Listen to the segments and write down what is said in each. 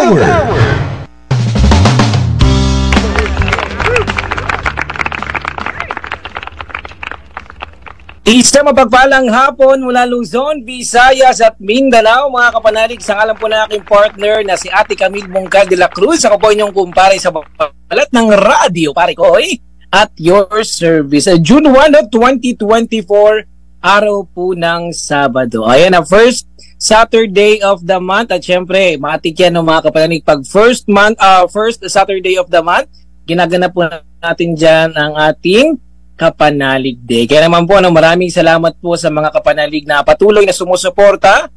Hour. Isang mapagpalang hapon mula Luzon, Visayas at Mindanao, mga kapanalig. Sa ngalan po na aking partner na si Ate Camille Bongcal de la Cruz. Ako po inyong kumpare sa balat ng radyo, pare Koy, at your service. June 1, 2024, araw po ng Sabado. Ayan na, first Saturday of the month. At syempre, matik yan mga kapanalig. Pag first Saturday of the month, ginaganap po natin dyan ang ating Kapanalig Day. Kaya naman po, maraming salamat po sa mga kapanalig na patuloy na sumusuporta.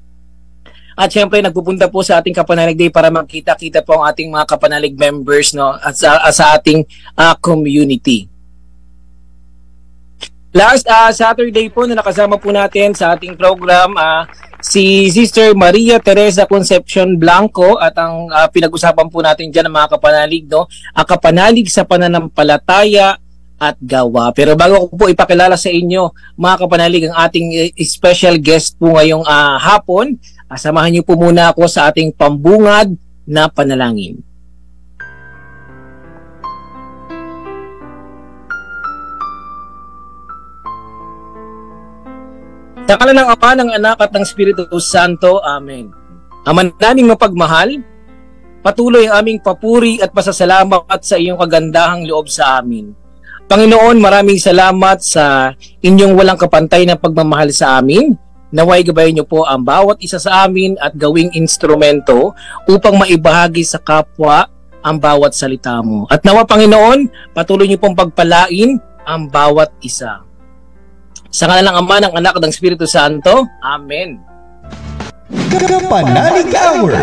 At syempre, nagpupunta po sa ating Kapanalig Day para magkita-kita po ang ating mga kapanalig members, no, at sa ating community. Last Saturday po na nakasama po natin sa ating program si Sister Maria Teresa Concepcion Blanco, at ang pinag-usapan po natin dyan ng mga kapanalig, no, ang kapanalig sa pananampalataya at gawa. Pero bago ko po ipakilala sa inyo, mga kapanalig, ang ating special guest po ngayong hapon, samahan niyo po muna ako sa ating pambungad na panalangin. Sa ngalan ng Ama, ng Anak at ng Espiritu Santo. Amen. Ama naming mapagmahal, patuloy ang aming papuri at pasasalamat sa iyong kagandahang loob sa amin. Panginoon, maraming salamat sa inyong walang kapantay na pagmamahal sa amin. Naway gabayan niyo po ang bawat isa sa amin at gawing instrumento upang maibahagi sa kapwa ang bawat salita mo. At nawa, Panginoon, patuloy niyo pong pagpalain ang bawat isa. Sa ngalan ng Ama, ng Anak at ng Espiritu Santo. Amen. Kapanalig Hour.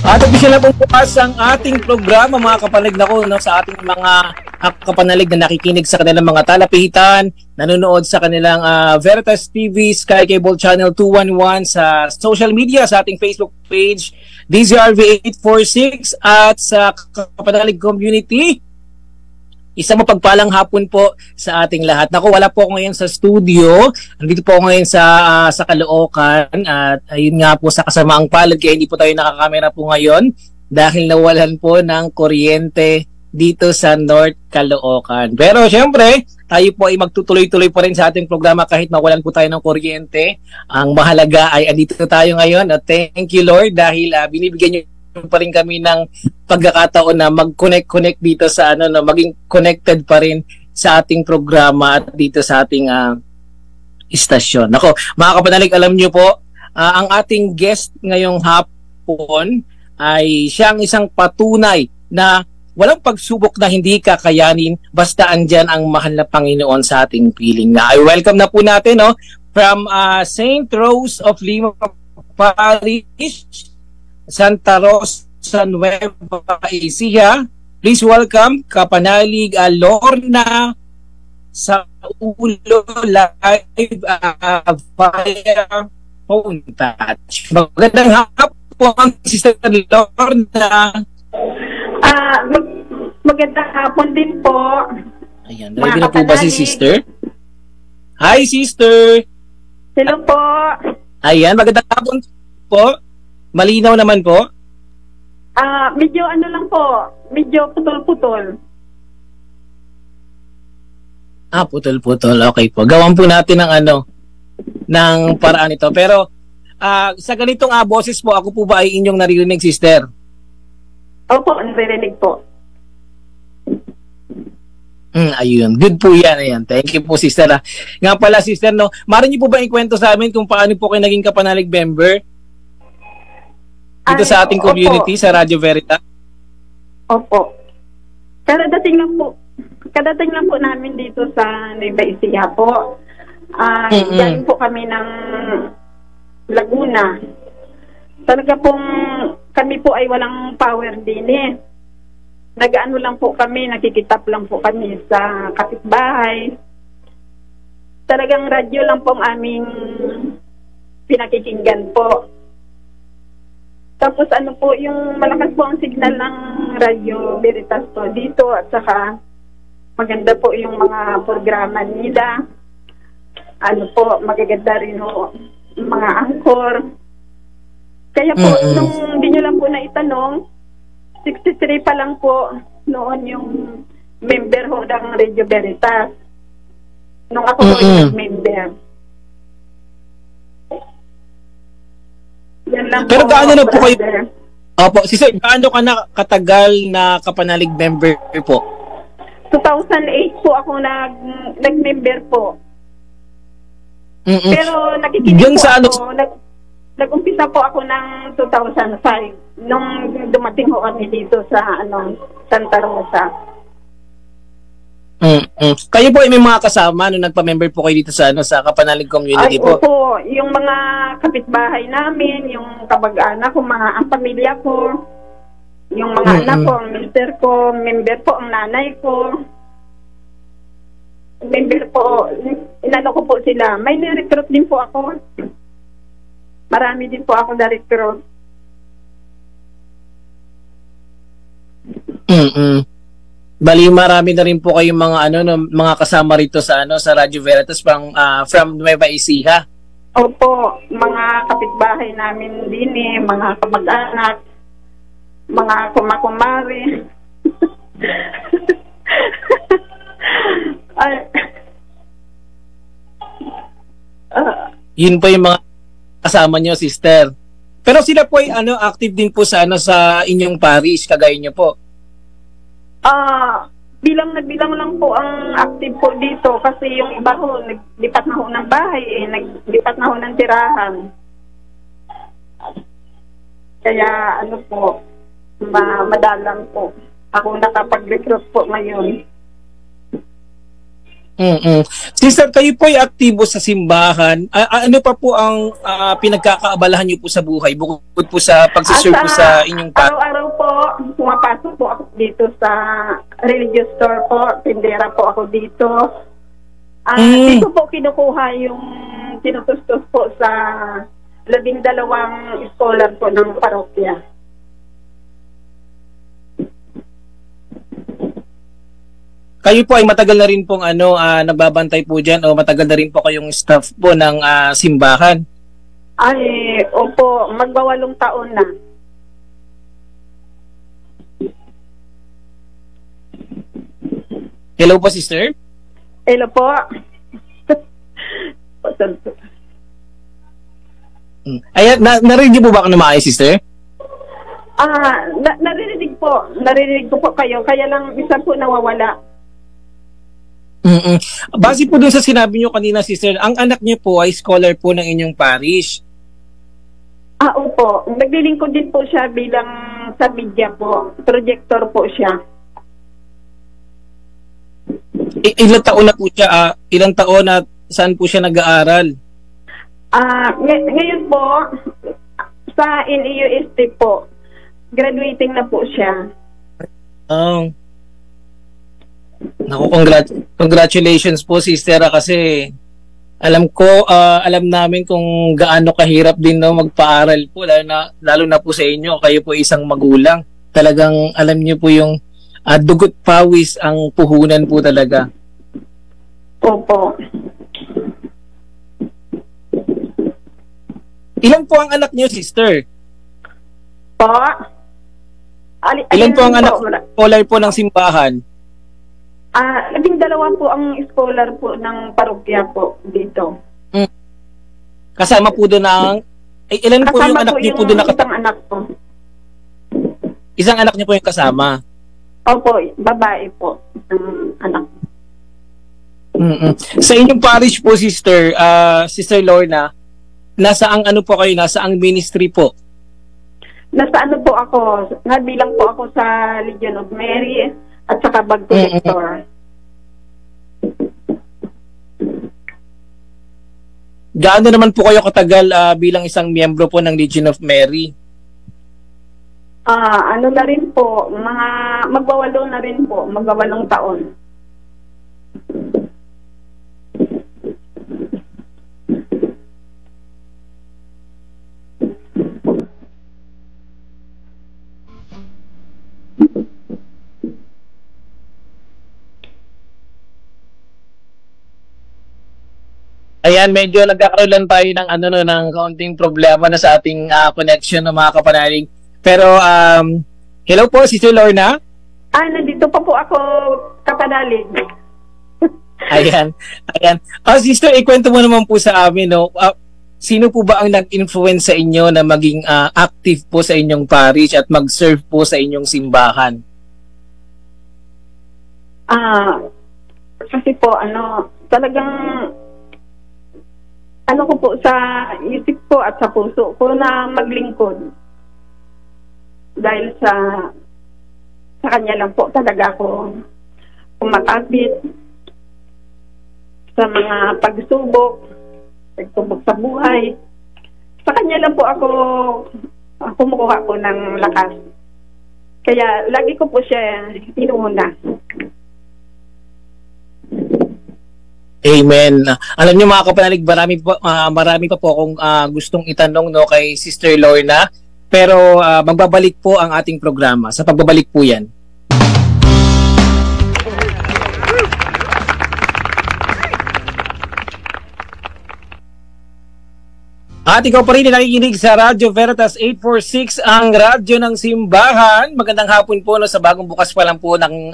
At official na pong bukas ang ating programa, mga kapanalig, sa ating mga kapanalig na nakikinig sa kanilang mga talapitan, nanonood sa kanilang Veritas TV, Sky Cable Channel 211, sa social media, sa ating Facebook page, DZRV846, at sa kapanalig community. Isang mapagpalang hapon po sa ating lahat. Naku, wala po ako ngayon sa studio. Nandito po ako ngayon sa Caloocan. At ayun nga po, sa kasamaang palad, kaya hindi po tayo nakakamera po ngayon dahil nawalan po ng kuryente dito sa North Caloocan. Pero syempre, tayo po ay magtutuloy-tuloy po rin sa ating programa kahit mawalan po tayo ng kuryente. Ang mahalaga ay andito tayo ngayon. At thank you, Lord, dahil binibigyan niyo pa rin kami ng pagkakataon na mag-connect dito sa maging connected pa rin sa ating programa at dito sa ating istasyon. Nako, mga kapanalig, alam niyo po, ang ating guest ngayong hapon ay siyang isang patunay na walang pagsubok na hindi kakayanin basta andyan ang mahal na Panginoon sa ating piling. Na I welcome na po natin from St. Rose of Lima Parish, Santa Rosa, Nueva Ecija. Please welcome Kapanalig Lorna sa ulo live via phone touch. Magandang hapon, Sister Lorna. Magandang hapon din po. Ayan, narinig na po ba si Sister? Hi, Sister! Hello po. Ayan, magandang hapon po. Malinaw naman po? Medyo lang po. Medyo putol-putol. Putol-putol. Okay po. Gawan po natin ng paraan ito. Pero sa ganitong boses po, ako po ba ay inyong naririnig, Sister? Opo, naririnig po. Ayun. Good po yan. Ayan. Thank you po, Sister. Nga pala, Sister, maaari niyo po ba ikwento sa amin kung paano po kayo naging Kapanalig member dito sa ating community, opo, sa Radio Veritas? Opo. Kadadating lang po namin dito sa Nueva Ecija po. Galing po kami ng Laguna. Talaga pong kami po ay walang power din . Nag-ano lang po kami, nakikitap lang po kami sa kapitbahay. Talagang radyo lang po ang aming pinakikinggan po. Tapos yung malakas po ang signal ng Radio Veritas po dito, at saka maganda po yung mga programa nila. Magaganda rin yung mga anchor. Kaya po, Mm-mm. nung hindi nyo lang po naitanong, 63 pa lang po noon yung member ho ng Radio Veritas. Nung ako po Mm-mm. yung member. Yan lang Pero po, gaano na po kayo? brother. Opo, sister, gaano ka na katagal na kapanalig member po? 2008 po ako nag-member po. Mm-mm. Pero nakikinig Yung po sa ano- ako, nag-umpisa po ako ng 2005 nung dumating ho kami dito sa Santa Rosa. Mm-mm. Kayo po ay may mga kasama nung nagpa-member po kayo dito sa sa Kapanalig Community Ay, po. opo, yung mga kapitbahay namin, yung kabag-anak ko, ang pamilya ko, yung mga anak ko, ang mister ko, member po ang nanay ko. Member po, inano ko po sila. May na-recruit din po ako. Marami din po ako na-recruit. Mm-mm. Bali marami na rin po kayong mga mga kasama rito sa sa Radyo Veritas from Nueva Ecija. Opo, mga kapitbahay namin din mga kamag-anak, mga kumakumari. Ay, Yun po yung mga kasama nyo, sister. Pero sila po ay active din po sa sa inyong parish kagaya nyo po. nagbilang lang po ang active po dito kasi yung iba ho, naglipat na ho ng bahay naglipat na ho ng tirahan. Kaya po, madalang po. Ako nakapag-recruit po ngayon. Sister, kayo po ay aktibo sa simbahan. Ano pa po ang pinagkakaabalahan niyo po sa buhay bukod po sa pagsiserve po sa inyong araw-araw po, pumapasok po ako dito sa religious store po. Tindera po ako dito. Dito po kinukuha yung tinutustos po sa 12 scholar po ng parokya. Kayo po ay matagal na rin pong nagbabantay po dyan o matagal na rin po kayong staff po ng simbahan? Ay, opo, magwa8 taon na. Hello po, sister? Hello po. Ayan, narinig po ba ako na maayos, sister? Narinig po. Narinig ko po kayo. Kaya lang isa po nawawala. Base po dun sa sinabi nyo kanina, sister, ang anak niyo po ay scholar po ng inyong parish. Opo. Naglilingkod din po siya bilang sa media po. Projector po siya. Ilang taon na po siya? Ilang taon na saan po siya nag-aaral? Ngayon po, sa NEUST po, graduating na po siya. Naku, congratulations po, sister, kasi alam namin kung gaano kahirap din magpaaral po, lalo na po sa inyo, kayo po isang magulang. Talagang alam niyo po yung dugot pawis ang puhunan po talaga. Opo. Ilan po ang anak niyo, sister? Po? Ilan po ang anak scholar po ng simbahan? 12 po ang scholar po ng parokya po dito. Kasama po doon ilan po yung anak niyo po doon? Isang anak po. Isang anak niyo po yung kasama? Opo, babae po. Isang anak. Sa inyong parish po, sister, Sister Lorna, nasaang po kayo? Nasaang ministry po? Nasa po ako? Nabilang po ako sa Legion of Mary at saka Bag Collector. Gaano naman po kayo katagal bilang isang miyembro po ng Legion of Mary? Na rin po, magwa8 na rin po, magwa8 taon. Ayan, medyo nagkakaroon lang tayo ng ano no, ng kaunting problema na sa ating connection ng mga kapanalig. Pero hello po, Sister Lorna. Nandito pa po ako, kapanalig. Ayan. Ayan. Sister, ikwento mo naman po sa amin, no? Sino po ba ang nag-influence sa inyo na maging active po sa inyong parish at mag-serve po sa inyong simbahan? Kasi po, talagang, ko po sa isip ko at sa puso ko na maglingkod. Dahil sa kanya lang po talaga ako kumakapit sa mga pagsubok sa buhay. Sa kanya lang po ako kumukuha po ng lakas. Kaya lagi ko po siya inuuna. Amen. Alam niyo mga kapanalig, marami pa po akong gustong itanong no kay Sister Lorna, pero magbabalik po ang ating programa. Sa pagbabalik po 'yan. At ikaw pa rin nakikinig sa Radyo Veritas 846, ang radyo ng simbahan. Magandang hapon po no, sa bagong bukas pa lang po ng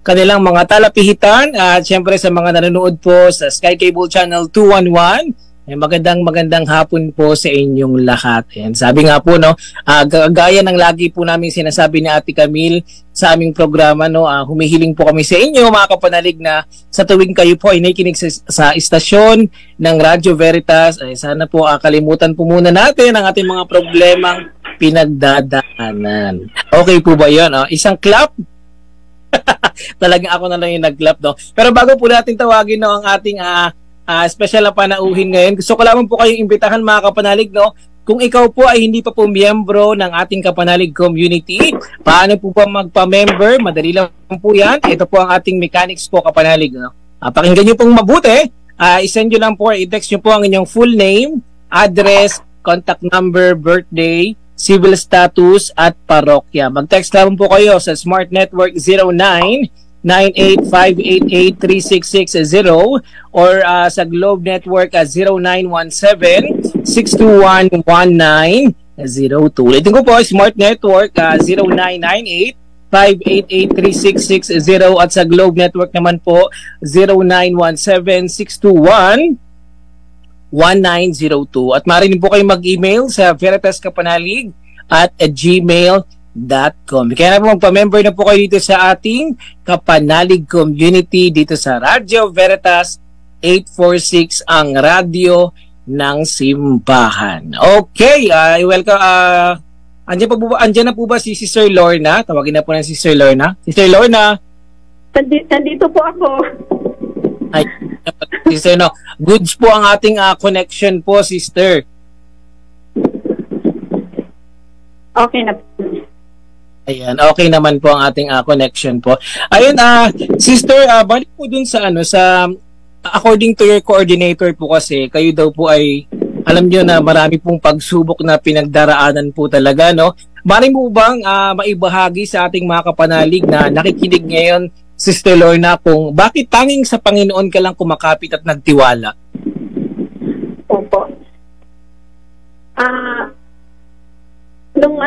kanilang mga talapihitan. At syempre sa mga nanonood po sa Sky Cable Channel 211, magandang hapon po sa inyong lahat. Ayan, sabi nga po, no, gaya ng lagi po namin sinasabi ni Ate Camille sa aming programa, no, humihiling po kami sa inyo mga kapanalig na sa tuwing kayo po ay nakikinig sa istasyon ng Radyo Veritas, ay sana po kalimutan po muna natin ang ating mga problemang pinagdadaanan. Okay po ba yun? Isang clap? Talagang ako na lang yung nag-clap, no? Pero bago po natin tawagin, no, ang ating special na panauhin ngayon, gusto ko lamang po kayong imbitahan mga kapanalig, no? Kung ikaw po ay hindi pa po miyembro ng ating kapanalig community, paano po ba magpa-member? Madali lang po yan. Ito po ang ating mechanics po kapanalig, no? Pakinggan nyo pong mabuti. I-send nyo lang po, i-text nyo po ang inyong full name, address, contact number, birthday, civil status, at parokya. Mag-text lang po kayo sa Smart Network 0998-588-3660 or sa Globe Network 0917-621-1902. Ulitin ko po, Smart Network 0998-588-3660 at sa Globe Network naman po 0917-621-1902. At maaari po kayong mag-email sa veritaskapanalig@gmail.com. Kaya na po magpa-member na po kayo dito sa ating kapanalig community dito sa Radyo Veritas 846, ang radyo ng simbahan. Okay, welcome. Andiyan na po ba si Sister Lorna? Tawagin na po ng Sister Lorna. Sister Lorna. Nandito po ako. Ay, Sister, no. Goods po ang ating connection po, Sister. Okay na po. Ayan, okay naman po ang ating connection po. Ayun, Sister, balik po dun sa according to your coordinator po kasi, kayo daw po ay, alam nyo na marami pong pagsubok na pinagdaraanan po talaga, no? Maaaring mo bang maibahagi sa ating mga kapanalig na nakikinig ngayon, Sister Lorna, kung bakit tanging sa Panginoon ka lang kumakapit at nagtiwala? Opo. Nung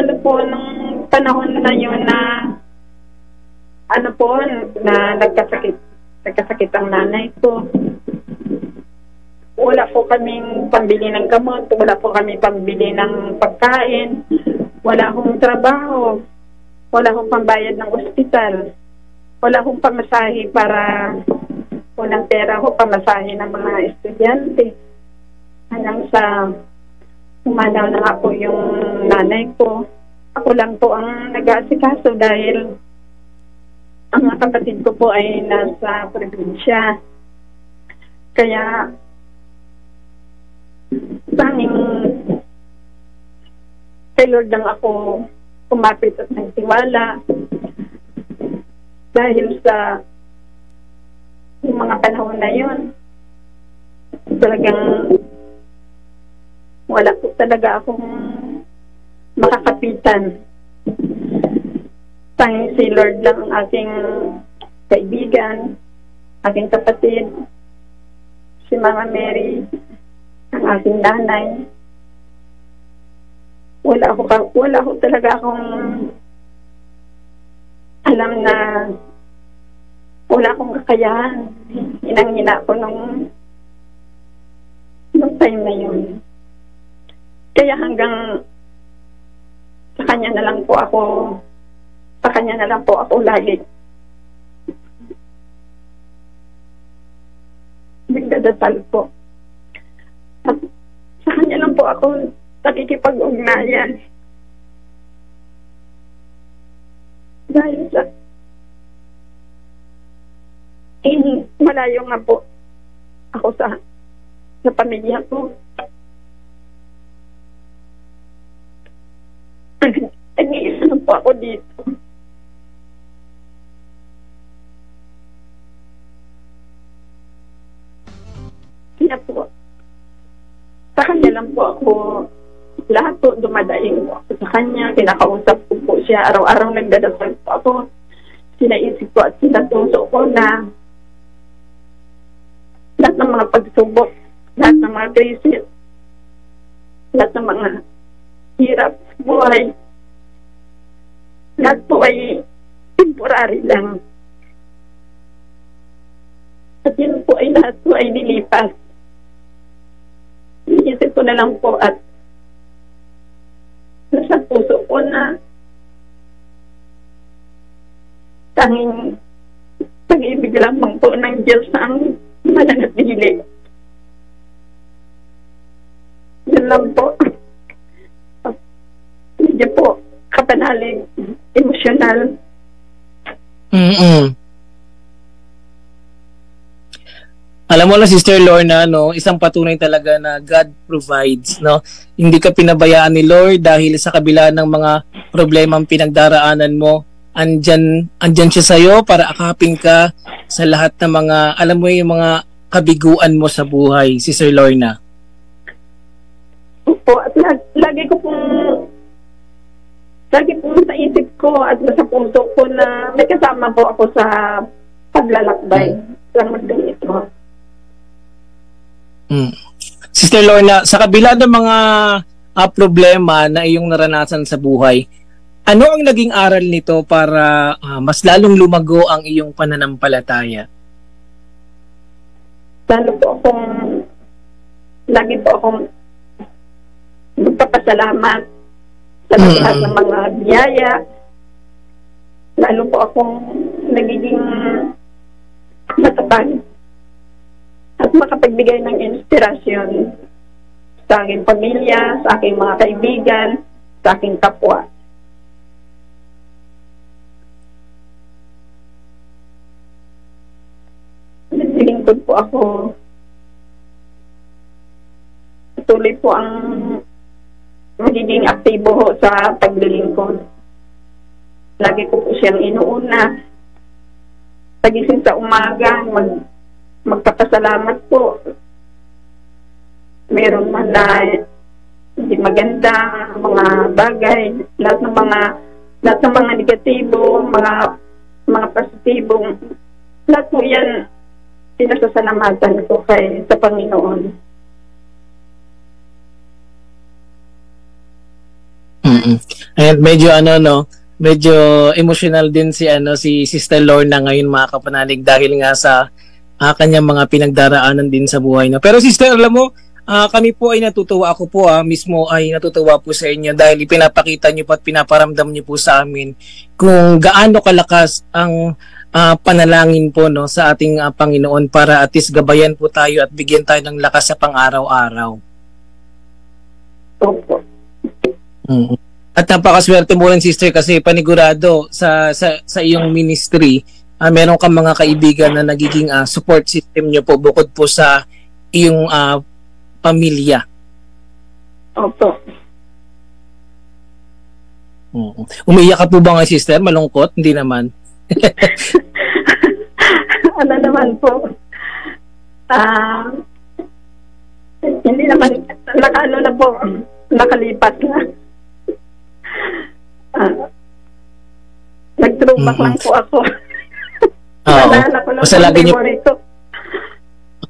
panahon na yun na nagkasakit ang nanay ko. Wala po kaming pambili ng gamot, wala po kami pambili ng pagkain, wala akong trabaho, wala akong pambayad ng ospital, wala akong pamasahe para walang pera ko pamasahe ng mga estudyante. Hanggang sa umanaw na nga po yung nanay ko. Ako lang po ang nag-aasikaso dahil ang mga kapatid ko po ay nasa probinsya. Kaya tanging kay Lord lang ako kumapit at nagtiwala dahil sa yung mga panahon na yun. Talagang wala po talaga akong makakapitan. Tanging si Lord lang ang aking kaibigan, aking kapatid, si Mama Mary, ang aking nanay. Wala ko talaga akong alam na wala akong kakayahan. Hinang-hina ko nung time na yun. Kaya hanggang sa kanya na lang po ako lagi nagdadasal po. At sa kanya lang po ako nakikipag-ugnayan. Dahil sa malayo nga po ako sa pamilya ko. Nag-iisa lang po ako dito. Kaya po, sa kanya lang po ako, lahat po dumadaing po ako sa kanya, kinakausap ko po siya, araw-araw nagdadasal po ako, sinaisip ko at sinatuso ko na lahat ng mga pagsubok, lahat ng mga krisis, lahat ng mga hirap sa buhay, lahat po ay temporary lang. At yun po ay lahat po ay nilipas. Iisip ko na lang po at nasa puso ko na tanging pag-ibig lamang po ng Diyos ang mananatili. Yun lang po. Medyo po kapanalig, emosyonal. Alam mo na, Sister Lorna, no, isang patunay talaga na God provides, no? Hindi ka pinabayaan ni Lord dahil sa kabila ng mga problemang pinagdaraanan mo, andyan siya sa'yo para akapin ka sa lahat ng mga, alam mo yung mga kabiguan mo sa buhay, Sister Lorna. Opo, at lagi po sa isip ko at sa puso ko na may kasama po ako sa paglalakbay ng mundo ito. Sister Lorna, sa kabila ng mga problema na iyong naranasan sa buhay, ano ang naging aral nito para mas lalong lumago ang iyong pananampalataya? Lagi po akong magpapasalamat sa lahat ng mga biyaya. Lalo po akong nagiging matatag at makapagbigay ng inspirasyon sa aking pamilya, sa aking mga kaibigan, sa aking kapwa. Naglilingkod po ako. Tuloy po ang magiging aktibo ho sa paglilingkod. Lagi ko po siyang inuuna. Pagising sa umaga, magpapasalamat po. Meron man na hindi maganda mga bagay, lahat ng mga negatibo, mga positibong, lahat po yan pinasasalamatan ko sa Panginoon. And medyo emotional din si Sister Lorna ngayon, mga kapanalig, dahil nga sa kanyang mga pinagdaraanan din sa buhay na. Pero Sister, alam mo, kami po ay natutuwa, ako po mismo ay natutuwa po sa inyo dahil ipinapakita niyo po at pinaparamdam niyo po sa amin kung gaano kalakas ang panalangin po, no, sa ating Panginoon para at least gabayan po tayo at bigyan tayo ng lakas sa pang-araw-araw. Opo. At napakaswerte mo rin, Sister, kasi panigurado sa iyong ministry, meron kang mga kaibigan na nagiging support system niyo po bukod po sa iyong pamilya. Opo. Umiiyak ka po ba nga, Sister? Malungkot? Hindi naman. Ano naman po? Hindi naman, nakalipat na. Nag-throwback lang po ako.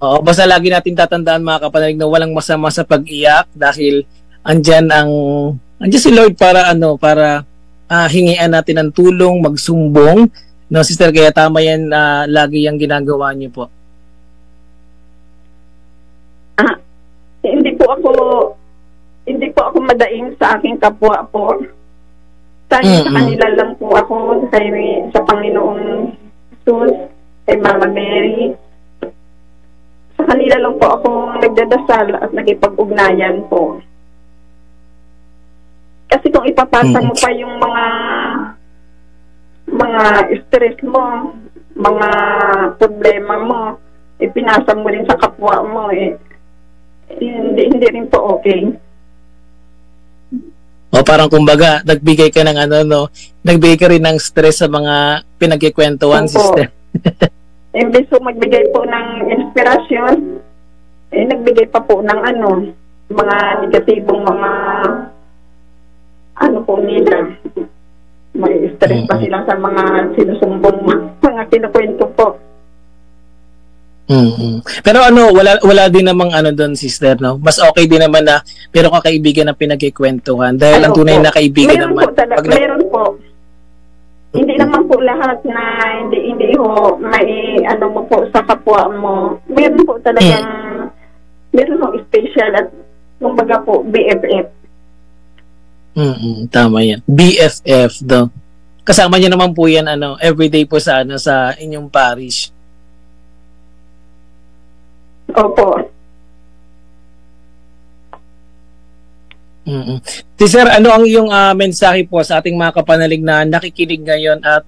Oo, basta lagi natin tatandaan mga kapanalig na walang masama sa pag-iyak dahil andyan si Lord para para hingian natin ng tulong, magsumbong. No, sister, kaya tama yan lagi yung ginagawa niyo po. Hindi po ako madaing sa aking kapwa po. Sa kanila lang po ako, sa Panginoong Jesus, kay Mama Mary. Sa kanila lang po ako nagdadasal at nakipag-ugnayan po. Kasi kung ipapasa mo pa yung mga stress mo, mga problema mo, ipinasa mo rin sa kapwa mo, hindi rin po okay. O parang kumbaga, nagbigay ka ng nagbigay ka rin ng stress sa mga pinagkikwentuhan, sister. Imbes po magbigay po ng inspirasyon, nagbigay pa po ng mga negatibong mga po nila. May stress pa sila sa mga sinusumbong mga kinukwento po. Pero wala din namang doon, sister, no? Mas okay din naman na pero kakaibigan na pinagkikwentuhan dahil ang tunay na kaibigan meron naman. Po meron po. Hindi naman po lahat na hindi ho may mo po sa kapwa mo. Meron po talagang meron po special at kumbaga po BFF. Tama yan. BFF do. Kasama niya naman po yan everyday po sa sa inyong parish. Opo. Si Sir, ano ang iyong mensahe po sa ating mga kapanalig na nakikinig ngayon at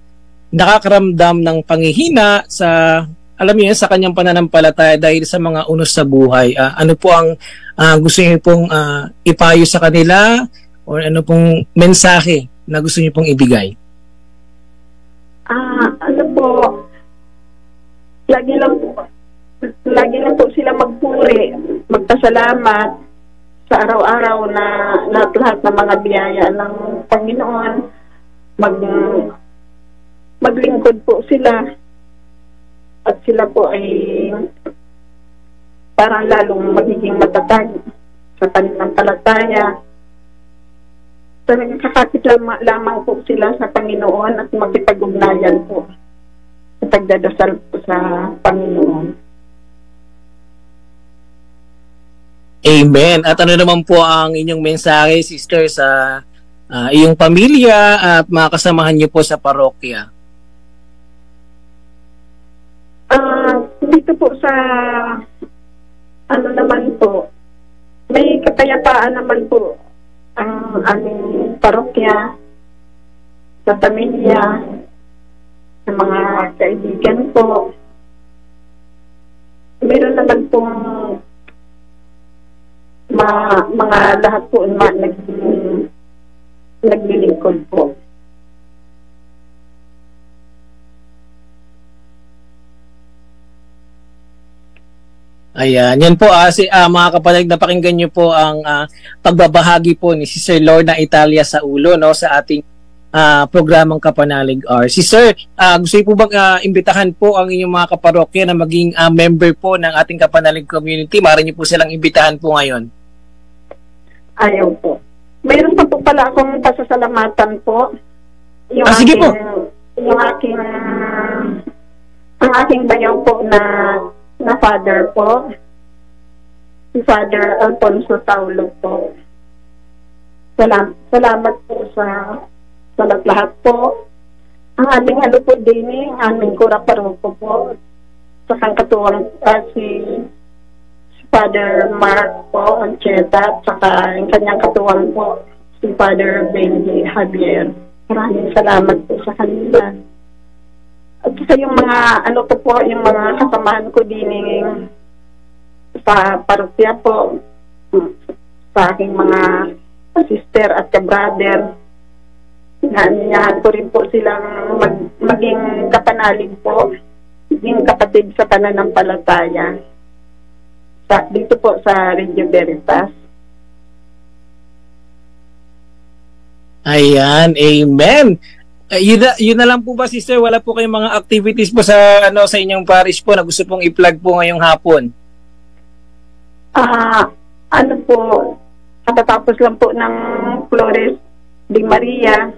nakakaramdam ng panghihina sa, alam niyo, sa kanyang pananampalataya dahil sa mga unos sa buhay? Ano po ang gusto niyo pong ipayo sa kanila o ano pong mensahe na gusto niyo pong ibigay? Lagi lang po sila magpuri, magpasalamat sa araw-araw na lahat ng mga biyaya ng Panginoon. Maglingkod po sila at sila po ay parang lalong magiging matatag sa pananampalataya. Talagang kakapit lamang po sila sa Panginoon at makipag-ugnayan po at pagdadasal po sa Panginoon. Amen. At ano naman po ang inyong mensahe, sister, sa iyong pamilya at mga kasamahan niyo po sa parokya? Dito po sa naman po, may kapayapaan naman po ang aming parokya, sa pamilya, sa mga kaibigan po. Meron naman pong mga lahat po naglilingkod po. Ayan, yan po mga kapatid, napakinggan niyo po ang pagbabahagi po ni Sister Lorna Italia sa ulo, no, sa ating programang Kapanalig R. Sister, gusto niyo po bang imbitahan po ang inyong mga kaparokya na maging member po ng ating Kapanalig community? Maaari niyo po silang imbitahan po ngayon. Ayaw po. Mayroon pa po pala akong pasasalamatan po. Sige po. Ang aking bayaw po na father po. Si Father Alfonso Taulo po. Salamat po sa lahat po. Ang aming po din, ang aming kura paroko po. Sa kangkatuwang si Father Mark po, Ancheta, at saka yung kanyang katuwang po, si Father Benji Javier. Maraming salamat po sa kanila. At saka yung mga, yung mga kasamahan ko din sa parokya po, sa aking mga sister at ka-brother. Inaanyahan ko rin po silang maging kapanalig po, maging kapatid sa pananampalataya. Dito po sa Radio Veritas. Ayan, amen. Yun na lang po ba, sister? Wala po kayong mga activities po sa sa inyong parish po na gusto pong i-plug po ngayong hapon? Ano po, katatapos lang po ng Flores de Maria.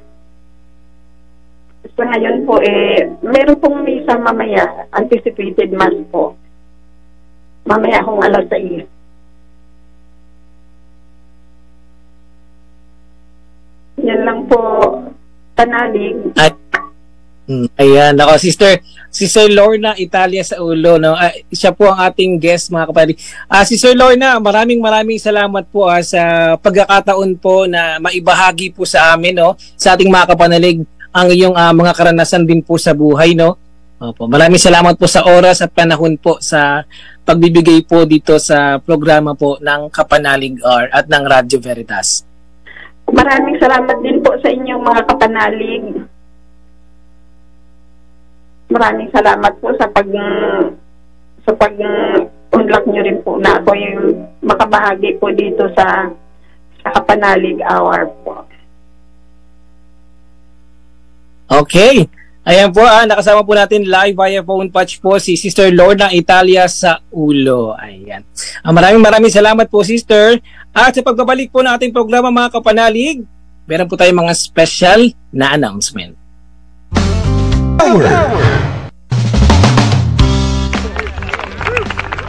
Sa ngayon po, meron pong misa mamaya, anticipated mass po. Mamaya kung alas 6. Yan lang po, panalig. At ayan, ako Sister Lorna Italia sa ulo, no. Siya po ang ating guest, mga kapatid. Sister Lorna, maraming salamat po sa pagkakataon po na maibahagi po sa amin, no, sa ating mga kapanalig ang iyong mga karanasan din po sa buhay, no. Opo, maraming salamat po sa oras at panahon po sa pagbibigay po dito sa programa po ng Kapanalig R at ng Radyo Veritas. Maraming salamat din po sa inyong mga kapanalig. Maraming salamat po sa pag-unlock nyo rin po na ako yung makabahagi po dito sa Kapanalig Hour po. Okay. Ayan po, nakasama po natin live via phone patch po si Sister Lorna Italia sa ulo. Ayan. Maraming salamat po, Sister. At sa pagbabalik po ng ating programa, mga kapanalig, meron po tayong mga special na announcement.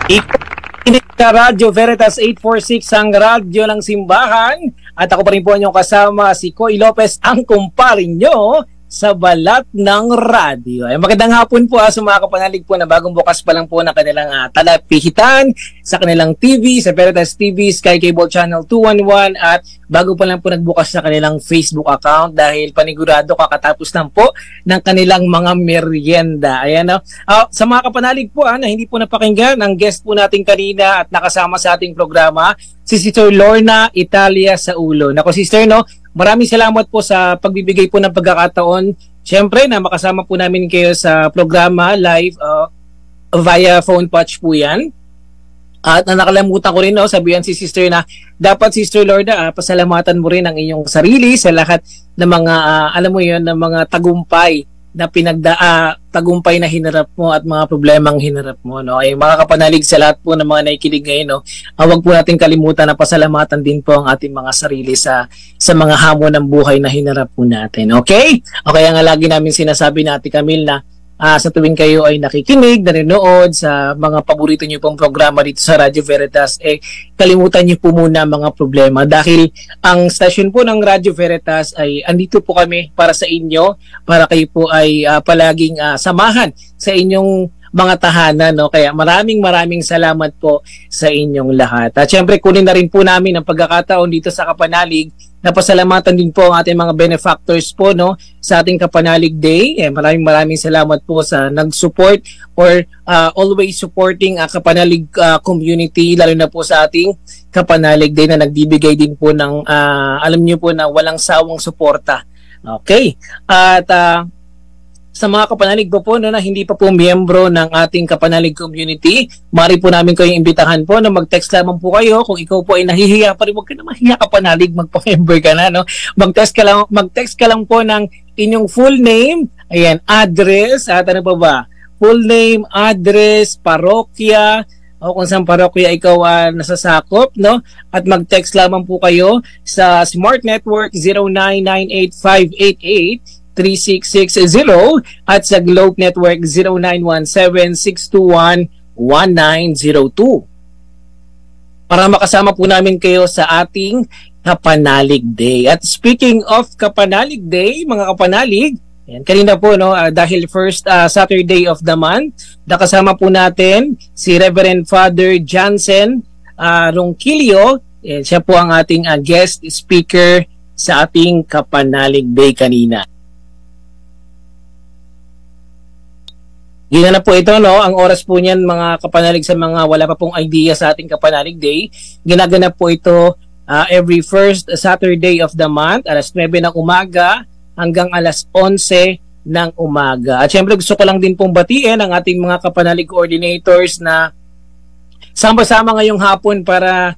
Ikinig sa Radyo Veritas 846 ang radyo ng simbahan. At ako pa rin po inyong kasama, si Coy Lopez, ang kumparin nyo sa balat ng radyo. Ay, magandang hapon po sa mga kapanalig po na bagong bukas pa lang po ng kanilang talapihitan sa kanilang TV, sa Veritas TV, Sky Cable Channel 211 at bago pa lang po nagbukas sa kanilang Facebook account dahil panigurado kakatapos lang po ng kanilang mga merienda. Ayan, sa mga kapanalig po na hindi po napakinggan, ang guest po natin kanina at nakasama sa ating programa, si Sister Lorna Italia sa ulo. Nako, Sister, no, maraming salamat po sa pagbibigay po ng pagkakataon. Siyempre na makasama po namin kayo sa programa live via phone patch po yan. At nakalimutan ko rin, no, sabihan si Sister na dapat, Sister Lorna, pasalamatan mo rin ang iyong sarili sa lahat ng mga, alam mo yun, ng mga tagumpay na tagumpay na hinarap mo at mga problemang hinarap mo, no. Ay, mga kapanalig, sa lahat po ng mga nakikinig ngayon, no, huwag po natin kalimutan na pasalamatan din po ang ating mga sarili sa mga hamon ng buhay na hinarap po natin. Okay? O kaya nga lagi namin sinasabi natin, Camille, na sa tuwing kayo ay nakikinig, nanonood sa mga paborito niyo pong programa dito sa Radyo Veritas, kalimutan niyo po muna mga problema dahil ang station po ng Radyo Veritas ay andito po kami para sa inyo, para kayo po ay palaging samahan sa inyong mga tahanan, no? Kaya maraming salamat po sa inyong lahat. At syempre kunin na rin po namin ang pagkakataon dito sa Kapanalig na pasalamatan din po ang ating mga benefactors po, no, sa ating Kapanalig Day. Maraming salamat po sa nag-support or always supporting ang Kapanalig community, lalo na po sa ating Kapanalig Day na nagbibigay din po ng alam niyo po na walang sawang suporta. Okay. At sa mga kapanalig po na hindi pa po miyembro ng ating Kapanalig community, maaari po namin kayong imbitahan po na mag-text lamang po kayo. Kung ikaw po ay nahihiya pa rin, huwag ka na mahiya, kapanalig, magpa-member ka na, no? Mag-text ka lang po ng inyong full name, ayan, address, at ano pa ba? Full name, address, parokya, o kung saan parokya ikaw nasasakop, no? At mag-text lamang po kayo sa Smart Network 0998-588 3660 at sa Globe Network 0917-621-1902 para makasama po namin kayo sa ating Kapanalig Day. At speaking of Kapanalig Day, mga kapanalig, kanina po, no, dahil first Saturday of the month, nakasama po natin si Reverend Father Jansen Ronquillo. Siya po ang ating guest speaker sa ating Kapanalig Day kanina. Ginanap po ito, no, ang oras po niyan, mga kapanalig, sa mga wala pa pong idea sa ating Kapanalig Day. Ginaganap po ito every first Saturday of the month, alas 9 ng umaga hanggang alas 11 ng umaga. At syempre gusto ko lang din pong batiin ang ating mga kapanalig coordinators na sama-sama ngayong hapon para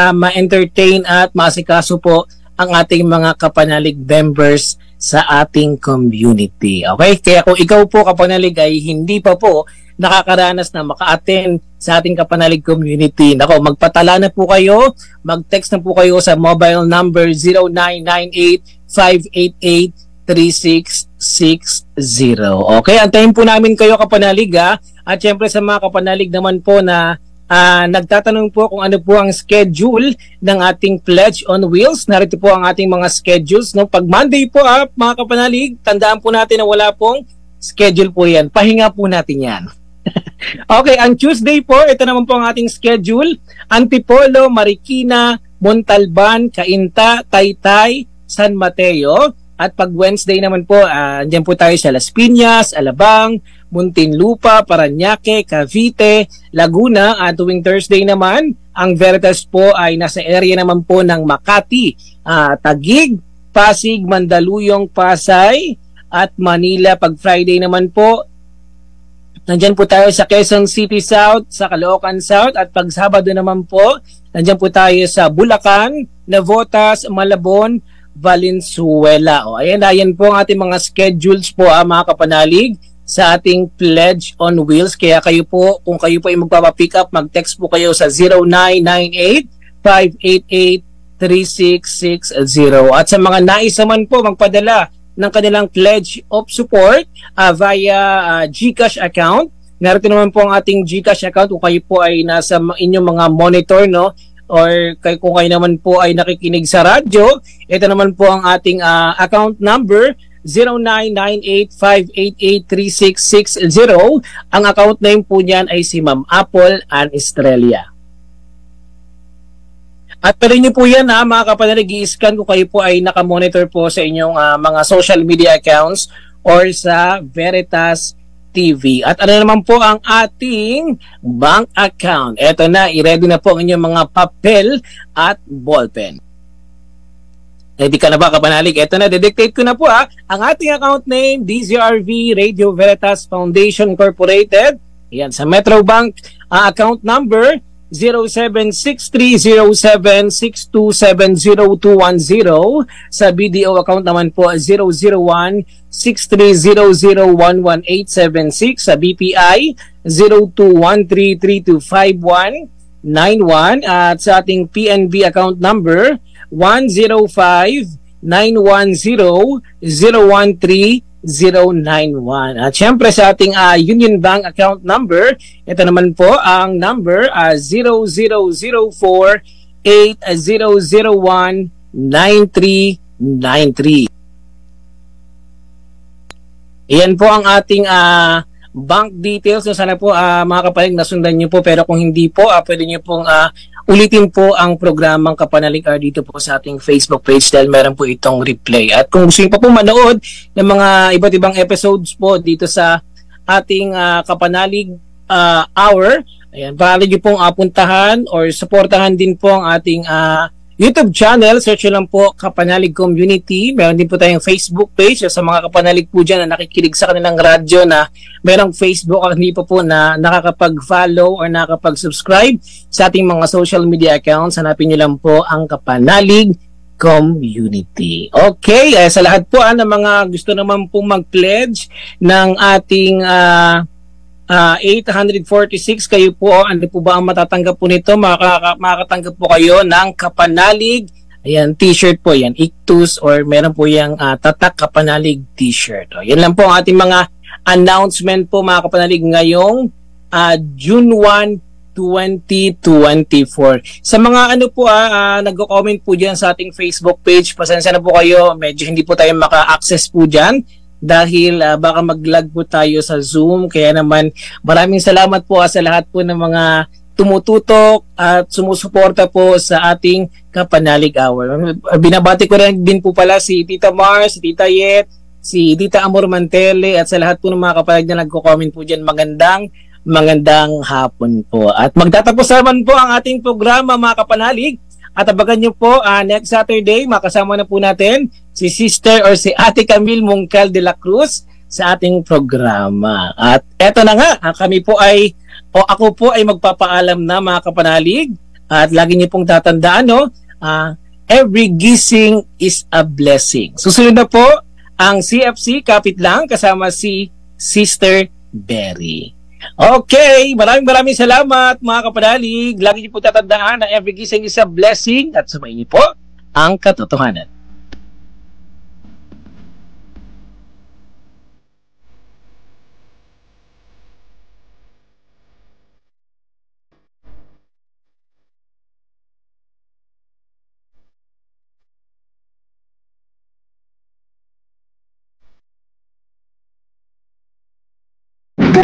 ma-entertain at maasikaso po ang ating mga kapanalig members sa ating community. Okay? Kaya kung ikaw po, kapanalig, ay hindi pa po nakakaranas na maka-attend sa ating Kapanalig community. Nako, magpatala na po kayo, mag-text na po kayo sa mobile number 0998-588-3660. Okay, antayin po namin kayo Kapanalig ha. At syempre sa mga Kapanalig naman po na nagtatanong po kung ano po ang schedule ng ating Pledge on Wheels. Narito po ang ating mga schedules. No? Pag Monday po mga Kapanalig, tandaan po natin na wala pong schedule po yan. Pahinga po natin yan. Okay, ang Tuesday po, ito naman po ang ating schedule. Antipolo, Marikina, Montalban, Cainta, Taytay, San Mateo. At pag Wednesday naman po, andyan po tayo sa Las Piñas, Alabang, Muntinlupa, Parañaque, Cavite, Laguna. At tuwing Thursday naman, ang Veritas po ay nasa area naman po ng Makati, Taguig, Pasig, Mandaluyong, Pasay, at Manila. Pag Friday naman po, nandyan po tayo sa Quezon City South, sa Caloocan South. At pag Sabado naman po, nandyan po tayo sa Bulacan, Navotas, Malabon, Valenzuela. Ayan po ang ating mga schedules po mga Kapanalig sa ating Pledge on Wheels. Kaya kayo po, kung kayo po ay magpapapick up, mag-text po kayo sa 0998-588-3660. At sa mga nais naman po magpadala ng kanilang pledge of support via GCash account. Narito naman po ang ating GCash account kung kayo po ay nasa inyong mga monitor, no? Or kung kayo naman po ay nakikinig sa radyo, ito naman po ang ating account number 0998-588-3660. Ang account name po niyan ay si Ma'am Apple Ann Estrella. At pwede nyo po yan mga Kapanalig, i-scan kung kayo po ay nakamonitor po sa inyong mga social media accounts or sa Veritas TV. At ano naman po ang ating bank account? Eto na, i-ready na po ang inyong mga papel at ballpen. Ready ka na ba Kapanalig? Eto na, didictate ko na po ang ating account name, DZRV Radio Veritas Foundation Incorporated. Yan, sa Metro Bank account number 0763076270 sa BDO account naman po 00163001186 sa BPI 0213325191 at sa ating PNB account number 1059100013091. At syempre sa ating Union Bank account number, ito naman po ang number 000480019393. Iyan po ang ating bank details. So sana po mga Kapanalig nasundan nyo po, pero kung hindi po, pwede nyo pong ulitin po ang programang Kapanalig dito po sa ating Facebook page dahil meron po itong replay. At kung gusto nyo pa po manood ng mga iba't ibang episodes po dito sa ating Kapanalig Hour, ayan, paalam nyo pong puntahan or supportahan din po ang ating YouTube channel. Search lang po Kapanalig Community. Meron din po tayong Facebook page sa mga Kapanalig po dyan na nakikinig sa kanilang radyo na merong Facebook at hindi pa po na nakakapag-follow or nakakapag-subscribe sa ating mga social media accounts. Hanapin nyo lang po ang Kapanalig Community. Okay, sa lahat po ng mga gusto naman po mag-pledge ng ating 846, kayo po, ano po ba ang matatanggap po nito? Makakatanggap po kayo ng Kapanalig, ayan, t-shirt po yan, Ictus, or meron po yung Tatak Kapanalig t-shirt. Yan lang po ang ating mga announcement po mga Kapanalig ngayong June 1, 2024. Sa mga ano po nagko-comment po dyan sa ating Facebook page, pasensya na po kayo, medyo hindi po tayo maka-access po dyan dahil baka mag-lag po tayo sa Zoom. Kaya naman maraming salamat po sa lahat po ng mga tumututok at sumusuporta po sa ating Kapanalig Hour. Binabati ko rin din po pala si Tita Mars, si Tita Yet, si Tita Amor Mantele at sa lahat po ng mga Kapanalig na nagko-comment po dyan. Magandang hapon po. At magtatapos naman po ang ating programa mga Kapanalig. At abangan nyo po next Saturday, makasama na po natin si Sister or si Ate Camille Mungcal de la Cruz sa ating programa. At eto na nga, ako po ay magpapaalam na mga Kapanalig. At lagi nyo pong tatandaan, every gising is a blessing. Susunod na po ang CFC Kapit Lang kasama si Sister Berry. Okay, maraming salamat mga kapanalig. Lagi niyo po tatandaan na every gising is a blessing at sumaingi po ang katotohanan.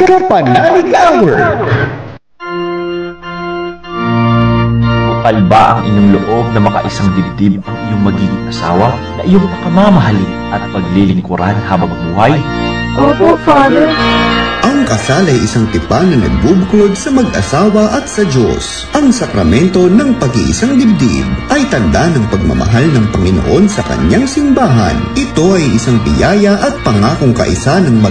Kapanalig Hour. Bukal ba ang inyong loob na makaisang dibdib ang iyong magiging asawa na iyong pakamamahalin at paglilingkuran habang buhay? Opo, Father. Ang kasal ay isang tipan na nagbubuklod sa mag-asawa at sa Diyos. Ang sakramento ng pag-iisang dibdib ay tanda ng pagmamahal ng Panginoon sa kanyang simbahan. Ito ay isang biyaya at pangakong kaisa ng